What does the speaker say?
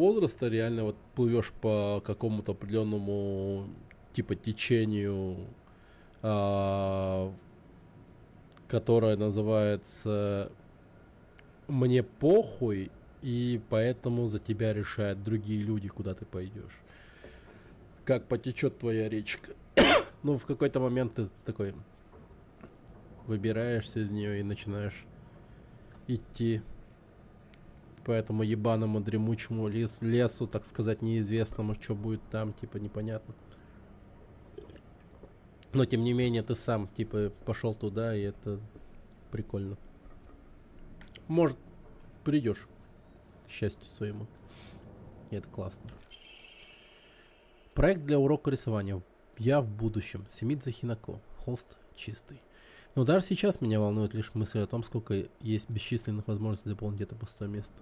возраста реально вот плывешь по какому-то определенному типа течению, а, которое называется «мне похуй», и поэтому за тебя решают другие люди, куда ты пойдешь. Как потечет твоя речка. Ну, в какой-то момент ты такой выбираешься из нее и начинаешь идти по этому ебаному дремучему лесу, так сказать, неизвестному, что будет там, типа, непонятно. Но тем не менее, ты сам, типа, пошел туда, и это прикольно. Может, придешь к счастью своему. И это классно. Проект для урока рисования. Я в будущем. Семидзе Хинако. Холст чистый. Но даже сейчас меня волнует лишь мысль о том, сколько есть бесчисленных возможностей заполнить это пустое место.